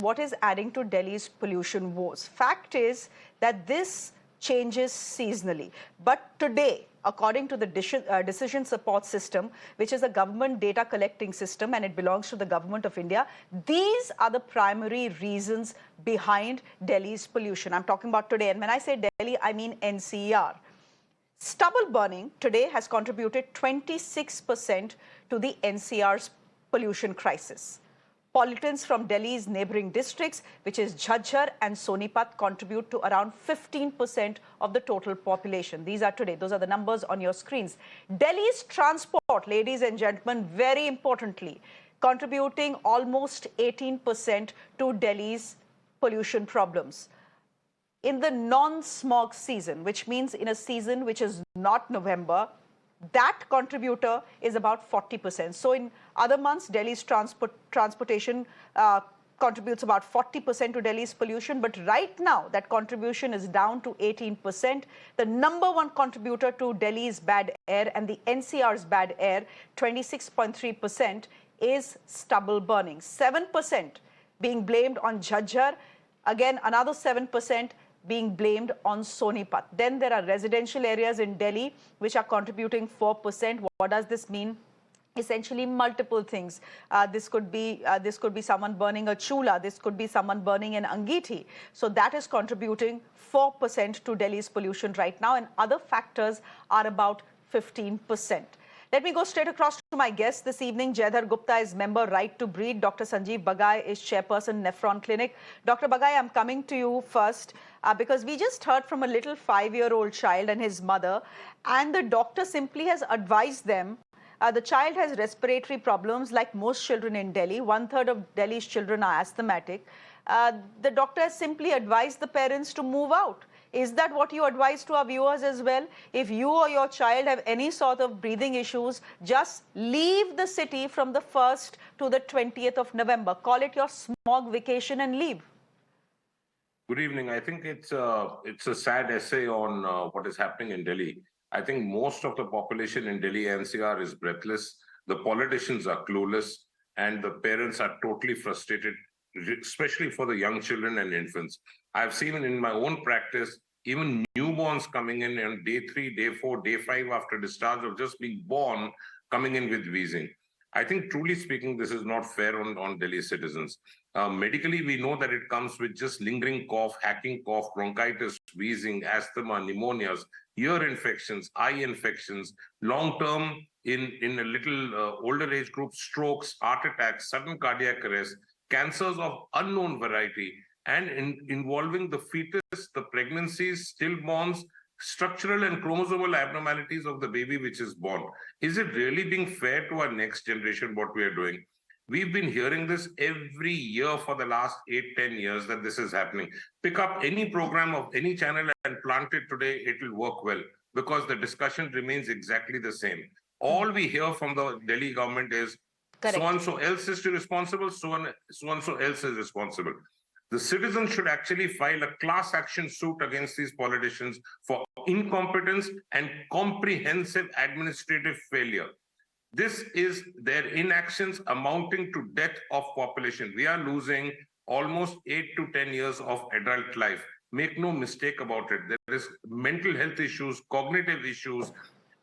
what is adding to Delhi's pollution woes. Fact is that this changes seasonally. But today, according to the decision support system, which is a government data collecting system and it belongs to the government of India, these are the primary reasons behind Delhi's pollution. I'm talking about today. And when I say Delhi, I mean NCR. Stubble burning today has contributed 26% to the NCR's pollution crisis. Pollutants from Delhi's neighboring districts, which is Jhajjar and Sonipat, contribute to around 15% of the total population. These are today. Those are the numbers on your screens. Delhi's transport, ladies and gentlemen, very importantly, contributing almost 18% to Delhi's pollution problems. In the non-smog season, which means in a season which is not November, that contributor is about 40%. So in other months, Delhi's transportation contributes about 40% to Delhi's pollution. But right now, that contribution is down to 18%. The number one contributor to Delhi's bad air and the NCR's bad air, 26.3%, is stubble burning. 7% being blamed on Jhajjar. Again, another 7% being blamed on Sonipat. Then there are residential areas in Delhi which are contributing 4%. What does this mean? Essentially multiple things. This could be someone burning a chula. This could be someone burning an angithi. So that is contributing 4% to Delhi's pollution right now, and other factors are about 15%. Let me go straight across to my guest this evening. Jaydhar Gupta is member Right to Breathe. Dr. Sanjeev Bagai is chairperson Nephron Clinic. Dr. Bagai, I'm coming to you first because we just heard from a little 5-year-old child and his mother, and the doctor simply has advised them. The child has respiratory problems like most children in Delhi. 1/3 of Delhi's children are asthmatic. The doctor has simply advised the parents to move out. Is that what you advise to our viewers as well? If you or your child have any sort of breathing issues, just leave the city from the 1st to the 20th of November. Call it your smog vacation and leave. Good evening. I think it's a sad essay on what is happening in Delhi. I think most of the population in Delhi NCR is breathless. The politicians are clueless, and the parents are totally frustrated, especially for the young children and infants. I've seen in my own practice, even newborns coming in on day 3, day 4, day 5 after discharge of just being born, coming in with wheezing. I think, truly speaking, this is not fair on Delhi citizens. Medically, we know that it comes with just lingering cough, hacking cough, bronchitis, wheezing, asthma, pneumonias, ear infections, eye infections, long-term in a little older age group, strokes, heart attacks, sudden cardiac arrest, cancers of unknown variety, and involving the fetus, the pregnancies, stillborns, structural and chromosomal abnormalities of the baby which is born. Is it really being fair to our next generation what we are doing? We've been hearing this every year for the last 8-10 years that this is happening. Pick up any program of any channel and plant it today, it will work well, because the discussion remains exactly the same. All we hear from the Delhi government is so-and-so else is responsible, so-and-so else is responsible. The citizens should actually file a class action suit against these politicians for incompetence and comprehensive administrative failure. This is their inactions amounting to death of population. We are losing almost 8 to 10 years of adult life. Make no mistake about it. There is mental health issues, cognitive issues,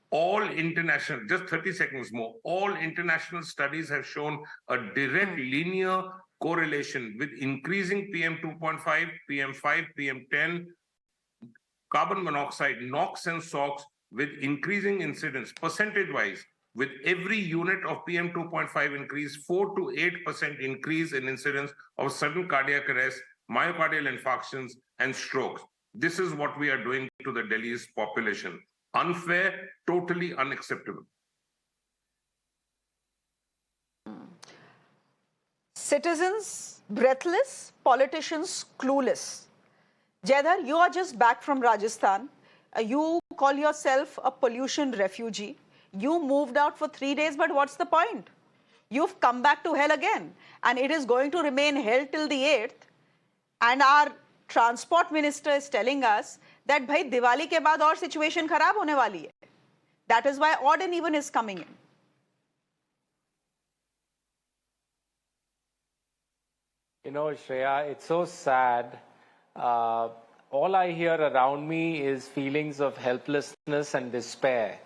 all international, just 30 seconds more, all international studies have shown a direct linear correlation with increasing PM 2.5, PM 5, PM 10, carbon monoxide, NOx and SOx, with increasing incidence percentage-wise. With every unit of PM 2.5 increase, 4 to 8% increase in incidence of sudden cardiac arrest, myocardial infarctions, and strokes. This is what we are doing to the Delhi's population. Unfair, totally unacceptable. Citizens breathless, politicians clueless. Jaydhar, you are just back from Rajasthan. You call yourself a pollution refugee. You moved out for 3 days, but what's the point? You've come back to hell again, and it is going to remain hell till the 8th. And our transport minister is telling us that bhai Diwali ke baad aur situation kharab hone wali hai. That is why odd and even is coming in. You know, Shreya, it's so sad. Uh, all I hear around me is feelings of helplessness and despair.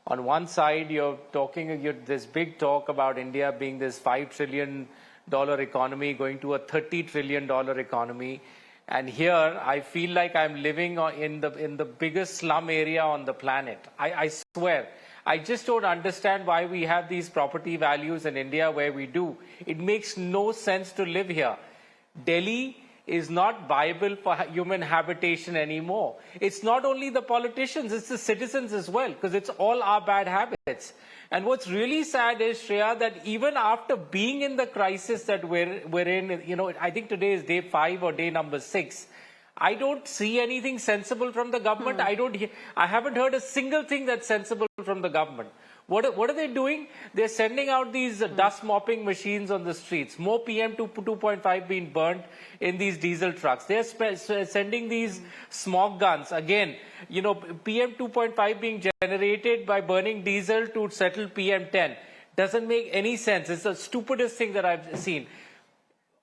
On one side, you're talking this big talk about India being this $5 trillion economy going to a $30 trillion economy. And here, I feel like I'm living in the biggest slum area on the planet. I swear. I just don't understand why we have these property values in India where we do. It makes no sense to live here. Delhi is not viable for human habitation anymore. It's not only the politicians, it's the citizens as well, because it's all our bad habits. And what's really sad is, Shreya, that even after being in the crisis that we're in, you know, I think today is day 5 or day number 6, I don't see anything sensible from the government. I haven't heard a single thing that's sensible from the government. What are they doing? They're sending out these dust mopping machines on the streets. More PM 2.5 being burnt in these diesel trucks. They're sending these smog guns. Again, you know, PM 2.5 being generated by burning diesel to settle PM 10. Doesn't make any sense. It's the stupidest thing that I've seen.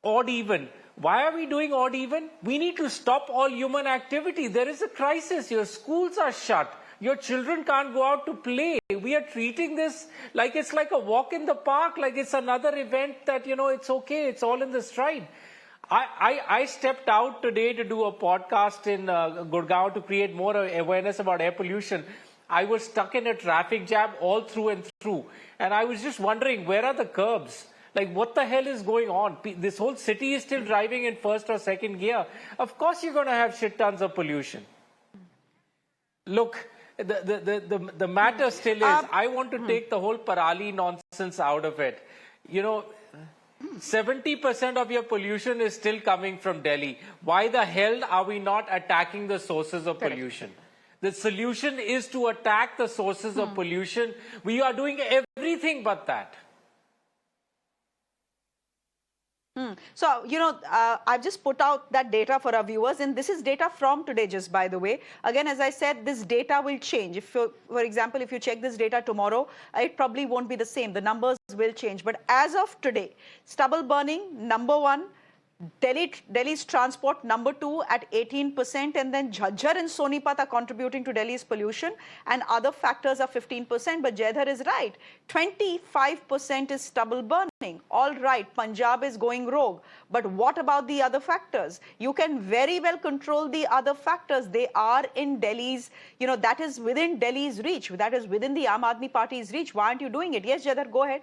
Odd even. Why are we doing odd even? We need to stop all human activity. There is a crisis. Your schools are shut. Your children can't go out to play. We are treating this like it's like a walk in the park, like it's another event that, you know, it's okay. It's all in the stride. I stepped out today to do a podcast in Gurgaon to create more awareness about air pollution. I was stuck in a traffic jam all through and through. And I was just wondering, where are the curbs? Like, what the hell is going on? This whole city is still driving in first or second gear. Of course you're going to have shit tons of pollution. Look, the matter still is, I want to take the whole Parali nonsense out of it. You know, 70% of your pollution is still coming from Delhi. Why the hell are we not attacking the sources of pollution? The solution is to attack the sources of pollution. We are doing everything but that. So, you know, I've just put out that data for our viewers, and this is data from today, just by the way. Again, as I said, this data will change. If, for example, if you check this data tomorrow, it probably won't be the same. The numbers will change. But as of today, stubble burning, number 1. Delhi's transport number 2 at 18%, and then Jhajjar and Sonipat are contributing to Delhi's pollution, and other factors are 15%. But Jaidhar is right, 25% is stubble burning. All right, Punjab is going rogue, but what about the other factors? You can very well control the other factors. They are in Delhi's, you know, that is within Delhi's reach. That is within the Aam Aadmi Party's reach. Why aren't you doing it? Yes, Jaidhar, go ahead.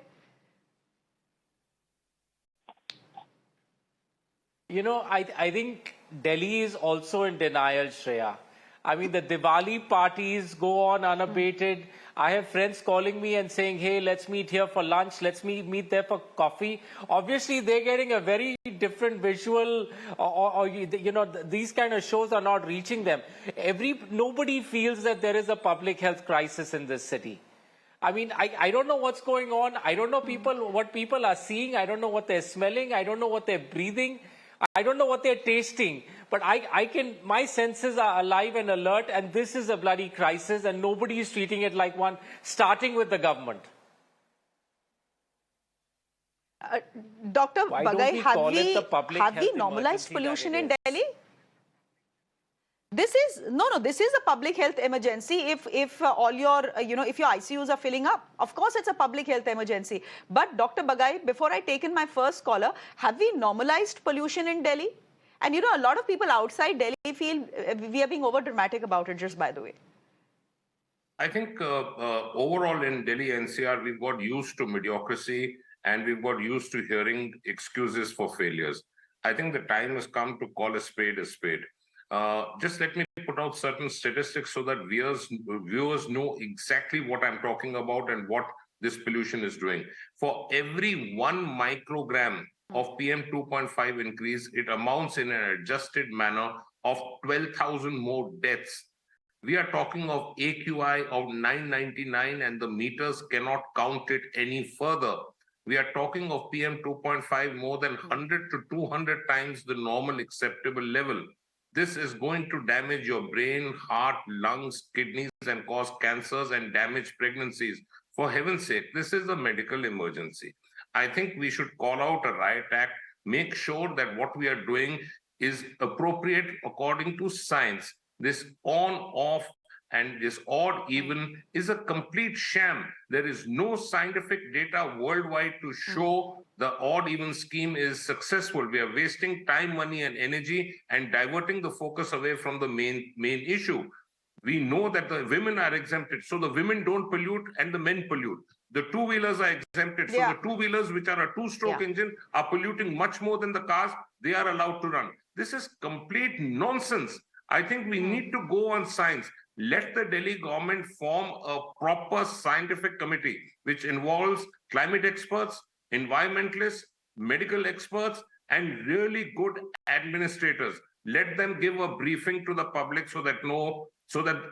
You know, I think Delhi is also in denial, Shreya. I mean, the Diwali parties go on unabated. I have friends calling me and saying, hey, let's meet here for lunch. Let's meet there for coffee. Obviously, they're getting a very different visual, or you know, these kind of shows are not reaching them. Nobody feels that there is a public health crisis in this city. I mean, I don't know what's going on. I don't know what people are seeing. I don't know what they're smelling. I don't know what they're breathing. I don't know what they're tasting, but my senses are alive and alert, and this is a bloody crisis, and nobody is treating it like one, starting with the government. Dr. Bagai, have we normalized pollution in Delhi? This is a public health emergency. If all your if your ICUs are filling up, of course it's a public health emergency. But Dr. Bagai, before I take in my first caller, have we normalized pollution in Delhi? And you know, a lot of people outside Delhi feel we are being over dramatic about it, just by the way. I think overall in Delhi NCR, we've got used to mediocrity and we've got used to hearing excuses for failures. I think the time has come to call a spade a spade. Just let me put out certain statistics so that viewers know exactly what I'm talking about and what this pollution is doing. For every 1 microgram of PM 2.5 increase, it amounts in an adjusted manner of 12,000 more deaths. We are talking of AQI of 999 and the meters cannot count it any further. We are talking of PM 2.5 more than 100 to 200 times the normal acceptable level. This is going to damage your brain, heart, lungs, kidneys, and cause cancers and damage pregnancies. For heaven's sake, this is a medical emergency. I think we should call out a riot act make sure that what we are doing is appropriate according to science. This on, off, and this odd even is a complete sham. There is no scientific data worldwide to show the odd even scheme is successful. We are wasting time, money, and energy and diverting the focus away from the main issue. We know that the women are exempted, so the women don't pollute and the men pollute. The two-wheelers are exempted, so the two-wheelers, which are a two-stroke engine, are polluting much more than the cars. They are allowed to run. This is complete nonsense. I think we need to go on science. Let the Delhi government form a proper scientific committee, which involves climate experts, environmentalists, medical experts, and really good administrators. Let them give a briefing to the public so that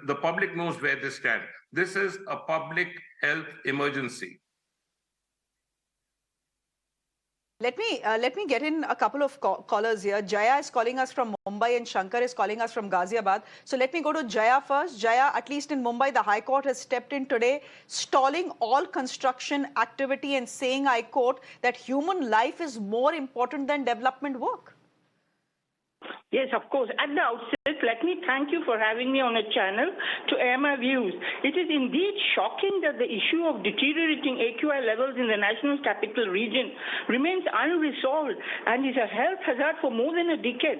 the public knows where they stand. This is a public health emergency. Let me get in a couple of callers here. Jaya is calling us from Mumbai and Shankar is calling us from Ghaziabad. So let me go to Jaya first. Jaya, at least in Mumbai, the High Court has stepped in today, stalling all construction activity and saying, I quote, that human life is more important than development work. Yes, of course. At the outset, let me thank you for having me on a channel to air my views. It is indeed shocking that the issue of deteriorating AQI levels in the national capital region remains unresolved and is a health hazard for more than a decade.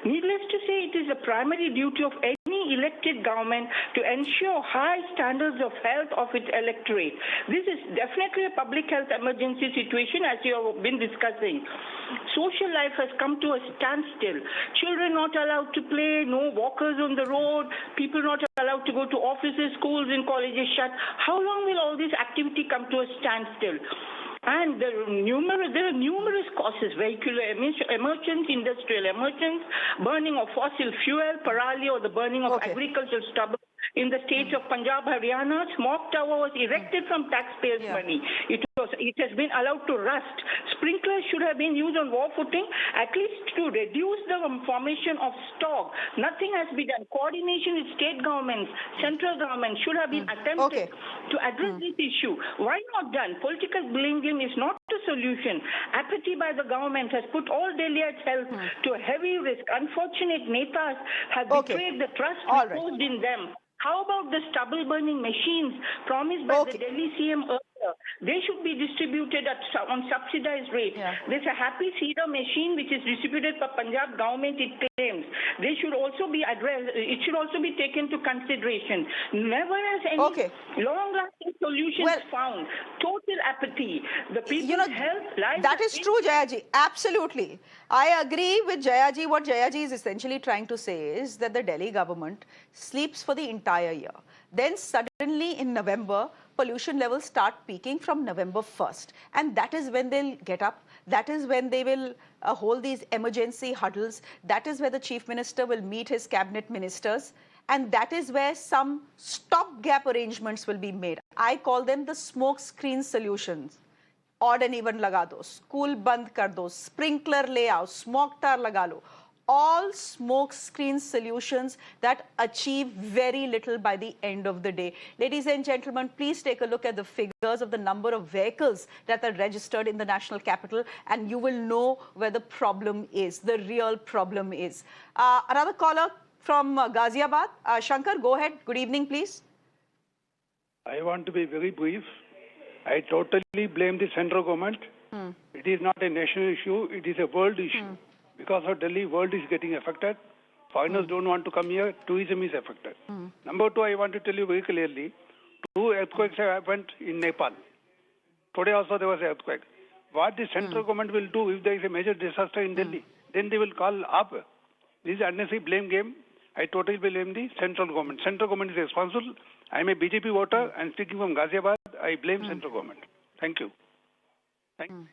Needless to say, it is a primary duty of any elected government to ensure high standards of health of its electorate. This is definitely a public health emergency situation, as you have been discussing. Social life has come to a standstill. Children not allowed to play, no walkers on the road, people not allowed to go to offices, schools and colleges shut. How long will all this activity come to a standstill? And there are numerous causes: vehicular emissions, industrial emissions, burning of fossil fuel, parali, or the burning of agricultural stubble. In the states of Punjab, Haryana, smoke tower was erected from taxpayers' money. It has been allowed to rust. Sprinklers should have been used on war footing, at least to reduce the formation of stock. Nothing has been done. Coordination with state governments, central government should have been attempted to address this issue. Why not done? Political blame game is not a solution. Apathy by the government has put all Delhiites' health to a heavy risk. Unfortunate netas have betrayed the trust reposed in them. How about the stubble burning machines promised by the Delhi CM earlier? They should be distributed on subsidized rates. There's a happy cedar machine which is distributed by Punjab government, it claims. They should also be addressed. It should also be taken to consideration. Never has any long-lasting solutions found. Total apathy. The people's health lies. That is true, Jayaji. Absolutely. I agree with Jayaji. What Jayaji is essentially trying to say is that the Delhi government sleeps for the entire year. Then suddenly in November, pollution levels start peaking from November 1st. And that is when they'll get up. That is when they will hold these emergency huddles. That is where the chief minister will meet his cabinet ministers. And that is where some stopgap arrangements will be made. I call them the smoke screen solutions. Odd and even laga do, school band kar do, sprinkler le aao, smoke tar laga lo. All smoke screen solutions that achieve very little by the end of the day. Ladies and gentlemen, please take a look at the figures of the number of vehicles that are registered in the national capital, and you will know where the problem is, the real problem is. Another caller from Ghaziabad. Shankar, go ahead. Good evening, please. I want to be very brief. I totally blame the central government. It is not a national issue, it is a world issue. Because of Delhi, world is getting affected. Foreigners don't want to come here. Tourism is affected. Number two, I want to tell you very clearly, 2 earthquakes have happened in Nepal. Today also there was an earthquake. What the central government will do if there is a major disaster in Delhi, then they will call up. This is unnecessary blame game. I totally blame the central government. Central government is responsible. I am a BJP voter and speaking from Ghaziabad, I blame central government. Thank you. Thank you.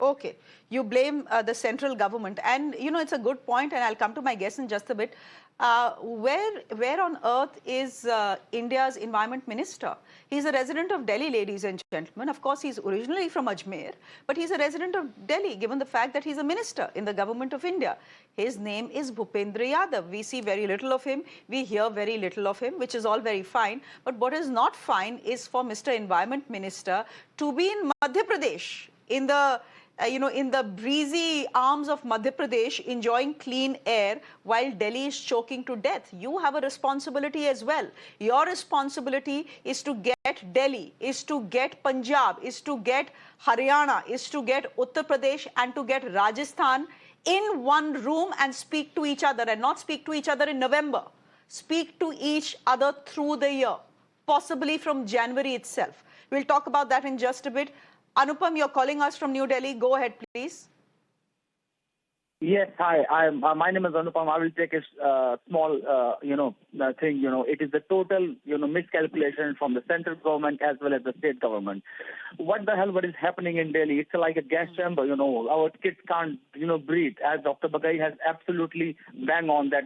Okay, you blame the central government, and you know it's a good point, and I'll come to my guess in just a bit. Where on earth is India's environment minister? He's a resident of Delhi, ladies and gentlemen. Of course, he's originally from Ajmer, but he's a resident of Delhi, given the fact that he's a minister in the government of India. His name is Bhupendra Yadav. We see very little of him. We hear very little of him, which is all very fine. But what is not fine is for Mr. Environment Minister to be in Madhya Pradesh, in the in the breezy arms of Madhya Pradesh, enjoying clean air while Delhi is choking to death. You have a responsibility as well. Your responsibility is to get Delhi, is to get Punjab, is to get Haryana, is to get Uttar Pradesh and to get Rajasthan in one room and speak to each other, and not speak to each other in November. Speak to each other through the year, possibly from January itself. We'll talk about that in just a bit. Anupam, you're calling us from New Delhi. Go ahead, please. Yes, hi. My name is Anupam. I will take a small, thing. It is the total, miscalculation from the central government as well as the state government. What the hell? What is happening in Delhi? It's like a gas chamber. Our kids can't, breathe. As Dr. Bagai has absolutely bang on that.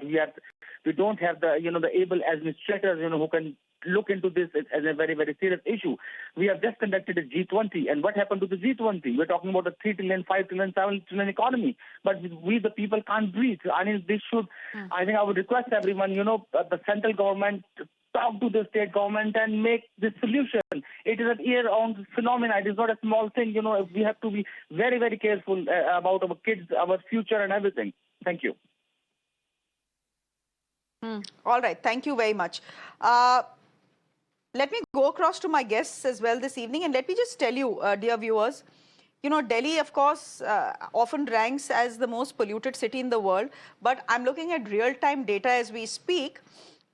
We don't have the, the able administrators, who can look into this as a very, very serious issue. We have just conducted a G20, and what happened to the G20? We're talking about a 3 trillion, 5 trillion, 7 trillion economy, but we, the people, can't breathe. I mean, this should, I think I would request everyone, the central government, talk to the state government and make this solution. It is an year-round phenomenon. It is not a small thing. We have to be very, very careful about our kids, our future and everything. Thank you. All right. Thank you very much. Let me go across to my guests as well this evening, and let me just tell you, dear viewers, Delhi, of course, often ranks as the most polluted city in the world, but I'm looking at real-time data as we speak,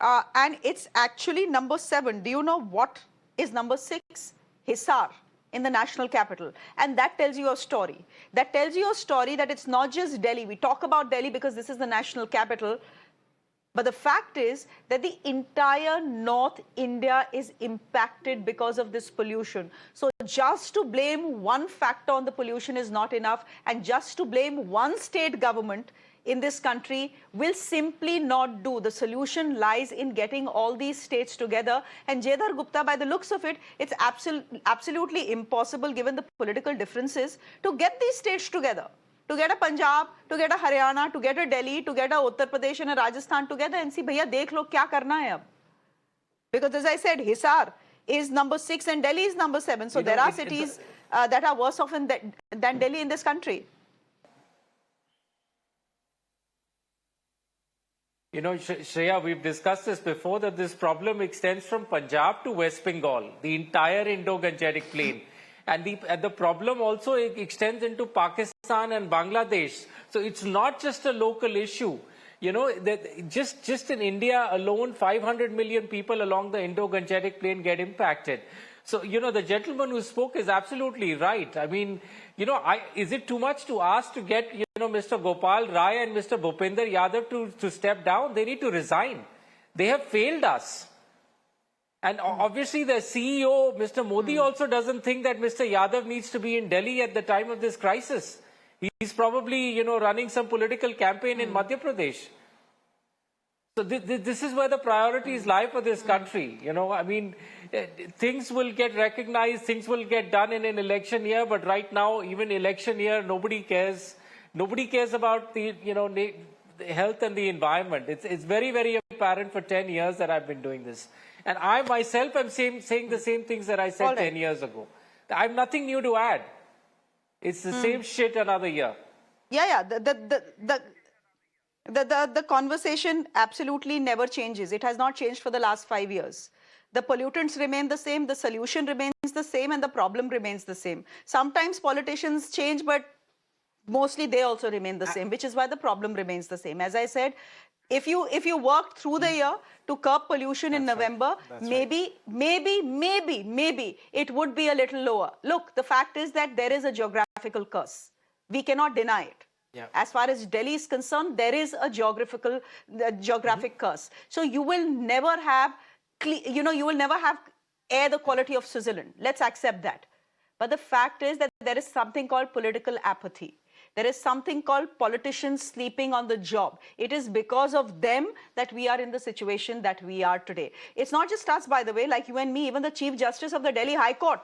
and it's actually number 7. Do you know what is number 6? Hisar, in the national capital. And that tells you a story. That tells you a story that it's not just Delhi. We talk about Delhi because this is the national capital. But the fact is that the entire North India is impacted because of this pollution. So just to blame one factor on the pollution is not enough. And just to blame one state government in this country will simply not do. The solution lies in getting all these states together. And Jedhar Gupta, by the looks of it, it's absolutely impossible, given the political differences, to get these states together. To get a Punjab, to get a Haryana, to get a Delhi, to get a Uttar Pradesh and a Rajasthan together and see, bhaiya, dekh lo kya karna hai ab. Because as I said, Hisar is number 6 and Delhi is number 7. So there are cities that are worse off than Delhi in this country. Shreya, we've discussed this before, that this problem extends from Punjab to West Bengal, the entire Indo-Gangetic plain. And the problem also extends into Pakistan and Bangladesh. So it's not just a local issue. Just in India alone, 500 million people along the Indo-Gangetic plain get impacted. So, the gentleman who spoke is absolutely right. I mean, is it too much to ask to get, Mr. Gopal Rai and Mr. Bhupinder Yadav to step down? They need to resign. They have failed us. And obviously the CEO, Mr. Modi, also doesn't think that Mr. Yadav needs to be in Delhi at the time of this crisis. He's probably, running some political campaign in Madhya Pradesh. So this is where the priorities lie for this country. I mean, things will get recognized, things will get done in an election year, but right now, even election year, nobody cares. Nobody cares about the, the health and the environment. It's very, very apparent for 10 years that I've been doing this. And I myself am saying the same things that I said 10 years ago. I have nothing new to add. It's the same shit another year. Yeah. The conversation absolutely never changes. It has not changed for the last 5 years. The pollutants remain the same, the solution remains the same, and the problem remains the same. Sometimes politicians change, but mostly they also remain the same, which is why the problem remains the same. As I said, if you worked through the year to curb pollution in November, maybe it would be a little lower. Look, the fact is that there is a geographical curse. We cannot deny it. Yeah. As far as Delhi is concerned, there is a geographic curse. So you will never have, air the quality of Switzerland. Let's accept that. But the fact is that there is something called political apathy. There is something called politicians sleeping on the job. It is because of them that we are in the situation that we are today. It's not just us, by the way, like you and me, even the Chief Justice of the Delhi High Court.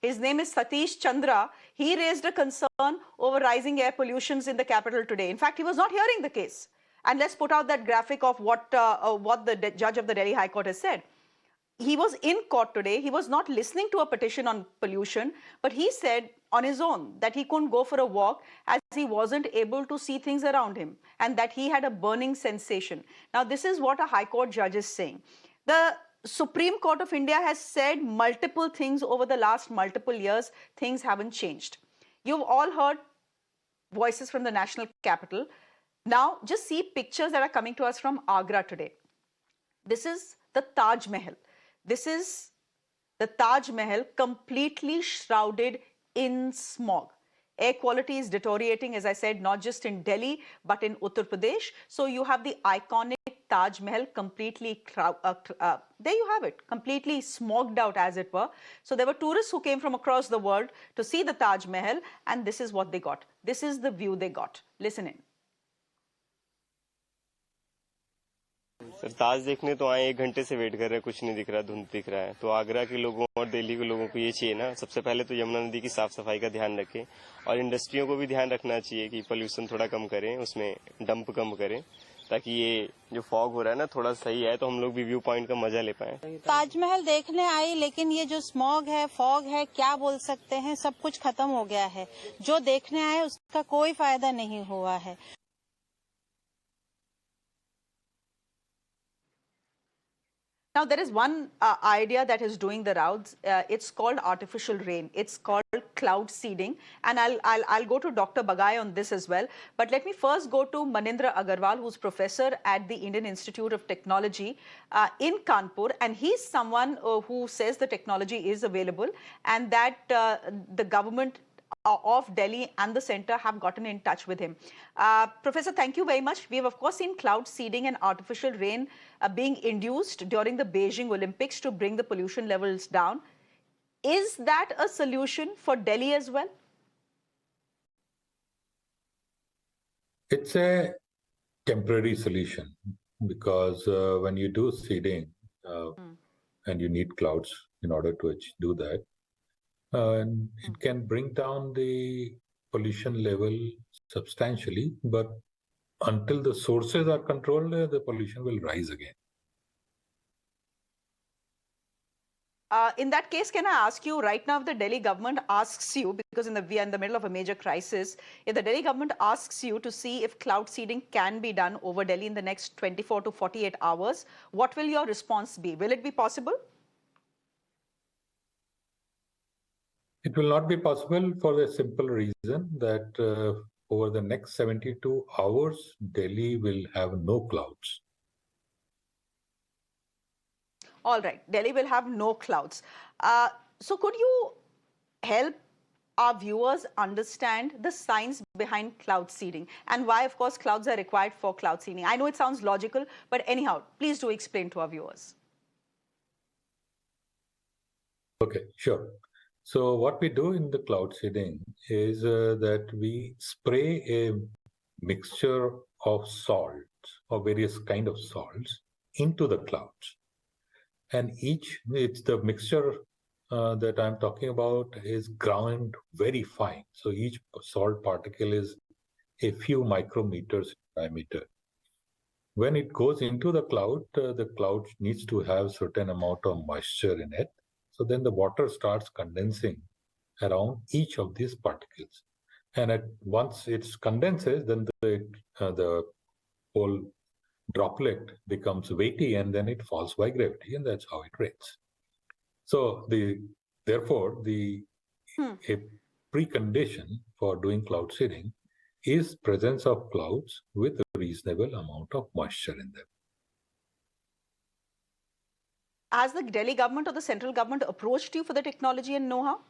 His name is Satish Chandra. He raised a concern over rising air pollutions in the capital today. In fact, he was not hearing the case. And let's put out that graphic of what the judge of the Delhi High Court has said. He was in court today. He was not listening to a petition on pollution, but he said, on his own, that he couldn't go for a walk as he wasn't able to see things around him, and that he had a burning sensation. Now, this is what a High Court judge is saying. The Supreme Court of India has said multiple things over the last multiple years. Things haven't changed. You've all heard voices from the national capital. Now, just see pictures that are coming to us from Agra today. This is the Taj Mahal. This is the Taj Mahal completely shrouded in smog. Air quality is deteriorating, as I said, not just in Delhi, but in Uttar Pradesh. So you have the iconic Taj Mahal completely, there you have it, completely smogged out, as it were. So there were tourists who came from across the world to see the Taj Mahal, and this is what they got. This is the view they got. Listen in. Sir Taj देखने तो आए 1 घंटे से wait कर रहे हैं, कुछ नहीं दिख रहा, धुंध दिख रहा है। तो आगरा के लोगों और दिल्ली के लोगों को ये चाहिए ना, सबसे पहले तो यमुना नदी की साफ सफाई का ध्यान रखें और इंडस्ट्रियों को भी ध्यान रखना चाहिए कि पोल्यूशन थोड़ा कम करें, उसमें डंप कम करें, ताकि ये जो फॉग हो रहा है ना थोड़ा सही है, तो हम लोग भी व्यू पॉइंट का मजा ले पाए। ताजमहल देखने आई, लेकिन ये जो स्मॉग है, फॉग है, क्या बोल सकते हैं, सब कुछ खत्म हो गया है। जो देखने आए उसका कोई फायदा नहीं हुआ है। Now, there is one idea that is doing the rounds. It's called artificial rain. It's called cloud seeding. And I'll go to Dr. Bagai on this as well. But let me first go to Manindra Agarwal, who's professor at the Indian Institute of Technology in Kanpur. And he's someone who says the technology is available and that the government of Delhi and the center have gotten in touch with him. Professor, thank you very much. We have, of course, seen cloud seeding and artificial rain being induced during the Beijing Olympics to bring the pollution levels down. Is that a solution for Delhi as well? It's a temporary solution because when you do seeding and you need clouds in order to do that, it can bring down the pollution level substantially, but until the sources are controlled, the pollution will rise again. In that case, can I ask you right now, if the Delhi government asks you, because we are in the middle of a major crisis, if the Delhi government asks you to see if cloud seeding can be done over Delhi in the next 24 to 48 hours, what will your response be? Will it be possible? It will not be possible for the simple reason that over the next 72 hours, Delhi will have no clouds. All right, Delhi will have no clouds. So could you help our viewers understand the science behind cloud seeding and why, of course, clouds are required for cloud seeding? I know it sounds logical, but anyhow, please do explain to our viewers. Okay, sure. So what we do in the cloud seeding is that we spray a mixture of salts or various kind of salts into the clouds. And it's the mixture that I'm talking about is ground very fine. So each salt particle is a few micrometers in diameter. When it goes into the cloud needs to have certain amount of moisture in it. So then the water starts condensing around each of these particles. And once it condenses, then the whole droplet becomes weighty and then it falls by gravity, and that's how it rains. So therefore, a precondition for doing cloud seeding is presence of clouds with a reasonable amount of moisture in them. Has the Delhi government or the central government approached you for the technology and know-how?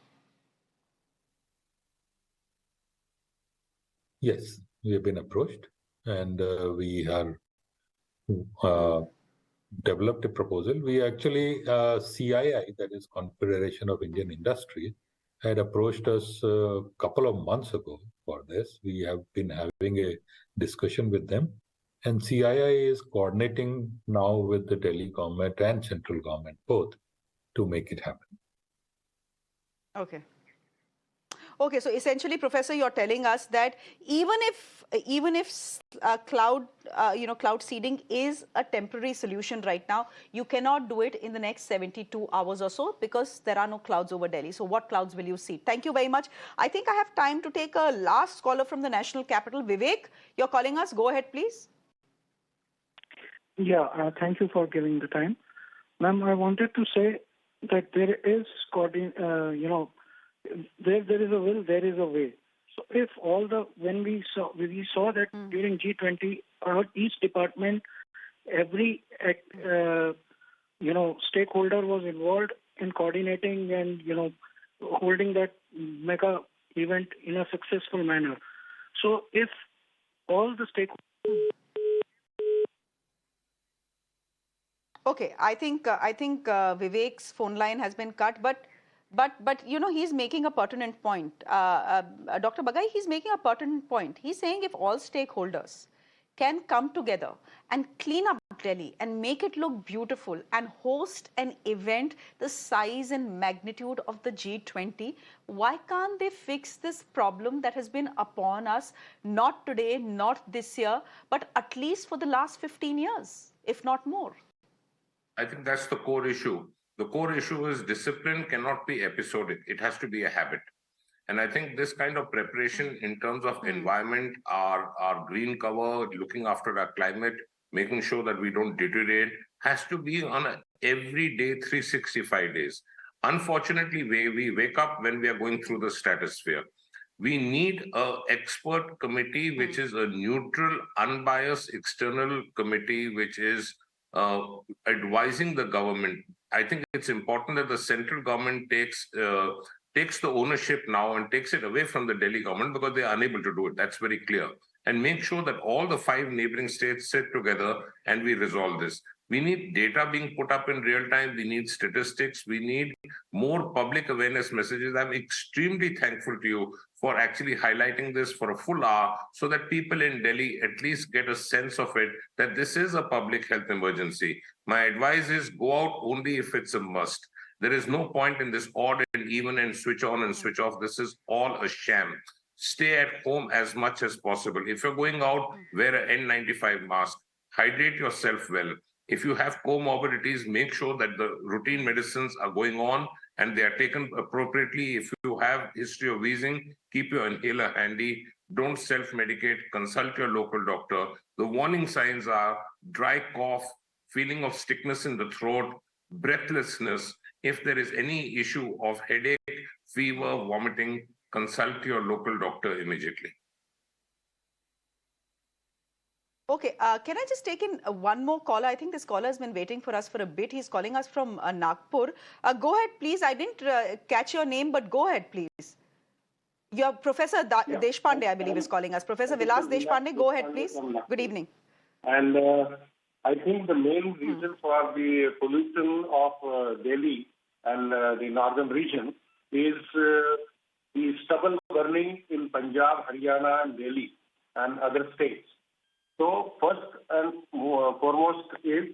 Yes, we have been approached, and we are developed a proposal. We actually, CII, that is Confederation of Indian Industry, had approached us a couple of months ago for this. We have been having a discussion with them, and CII is coordinating now with the Delhi government and central government both to make it happen. Okay. Okay, so essentially, Professor, you're telling us that even if cloud cloud seeding is a temporary solution right now, you cannot do it in the next 72 hours or so because there are no clouds over Delhi. So what clouds will you seed? Thank you very much. I think I have time to take a last caller from the national capital. Vivek, you're calling us. Go ahead, please. Yeah, thank you for giving the time. Ma'am, I wanted to say that there is, there is a will, there is a way. So if when we saw that during G20, each department, every, stakeholder was involved in coordinating and, holding that mega event in a successful manner. So if all the stakeholders... Okay, I think Vivek's phone line has been cut, but he's making a pertinent point. Dr. Bagai, he's making a pertinent point. He's saying if all stakeholders can come together and clean up Delhi and make it look beautiful and host an event the size and magnitude of the G20, why can't they fix this problem that has been upon us, not today, not this year, but at least for the last 15 years, if not more? I think that's the core issue. The core issue is discipline cannot be episodic. It has to be a habit. And I think this kind of preparation in terms of environment, our green cover, looking after our climate, making sure that we don't deteriorate, has to be on a everyday 365 days. Unfortunately, we wake up when we are going through the stratosphere. We need an expert committee, which is a neutral, unbiased external committee, which is advising the government. I think it's important that the central government takes the ownership now and takes it away from the Delhi government because they are unable to do it. That's very clear. And make sure that all the 5 neighboring states sit together and we resolve this. We need data being put up in real time. We need statistics. We need more public awareness messages. I'm extremely thankful to you for actually highlighting this for a full hour so that people in Delhi at least get a sense of it, that this is a public health emergency. My advice is go out only if it's a must. There is no point in this odd and even and switch on and switch off. This is all a sham. Stay at home as much as possible. If you're going out, wear an N95 mask. Hydrate yourself well. If you have comorbidities, make sure that the routine medicines are going on and they are taken appropriately. If you have history of wheezing, keep your inhaler handy. Don't self-medicate. Consult your local doctor. The warning signs are dry cough, feeling of stiffness in the throat, breathlessness. If there is any issue of headache, fever, vomiting, consult your local doctor immediately. Okay, can I just take in one more caller? I think this caller has been waiting for us for a bit. He's calling us from Nagpur. Go ahead, please. I didn't catch your name, but go ahead, please. Your Professor Deshpande, I believe, is calling us. Professor Vilas Deshpande, go ahead, please. Good evening. And I think the main reason for the pollution of Delhi and the northern region is the stubble burning in Punjab, Haryana, and Delhi and other states. So first and foremost is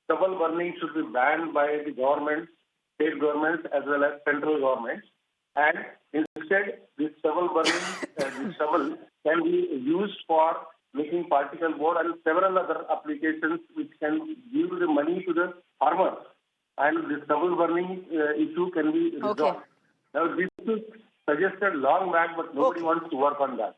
stubble burning should be banned by the governments, state governments as well as central governments. And instead, this stubble burning, the stubble can be used for making particle board and several other applications which can give the money to the farmers. And the stubble burning issue can be resolved. Okay. Now, this is suggested long back, but nobody wants to work on that.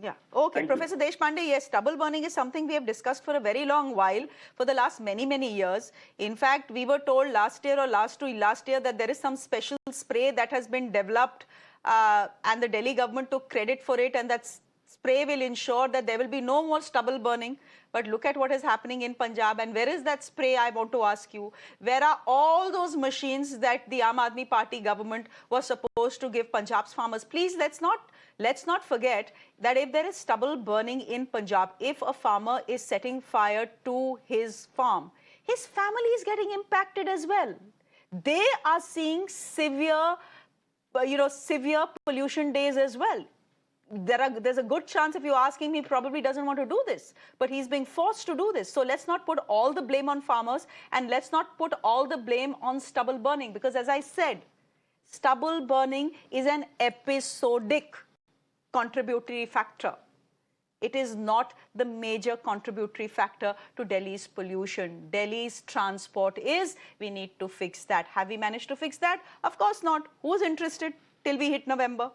Yeah. Okay. Professor Deshpande, yes, stubble burning is something we have discussed for a very long while, for the last many years. In fact, we were told last year or last year that there is some special spray that has been developed and the Delhi government took credit for it, and that spray will ensure that there will be no more stubble burning. But look at what is happening in Punjab. And where is that spray, I want to ask you? Where are all those machines that the Aam Aadmi Party government was supposed to give Punjab's farmers? Please, let's not forget that if there is stubble burning in Punjab, if a farmer is setting fire to his farm, his family is getting impacted as well. They are seeing severe pollution days as well. There's a good chance, if you're asking me, he probably doesn't want to do this, but he's being forced to do this. So let's not put all the blame on farmers, and let's not put all the blame on stubble burning, because as I said, stubble burning is an episodic contributory factor. It is not the major contributory factor to Delhi's pollution. Delhi's transport is. We need to fix that. Have we managed to fix that? Of course not. Who's interested till we hit November?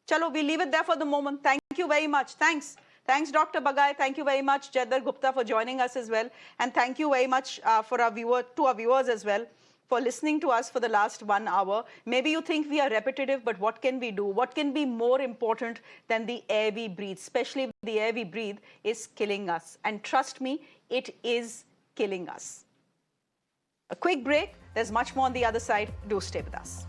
Chalo, we leave it there for the moment. Thank you very much. Thanks. Thanks, Dr. Bagai. Thank you very much, Jaideep Gupta, for joining us as well. And thank you very much to our viewers as well, for listening to us for the last 1 hour. Maybe you think we are repetitive, but what can we do? What can be more important than the air we breathe? Especially the air we breathe is killing us. And trust me, it is killing us. A quick break. There's much more on the other side. Do stay with us.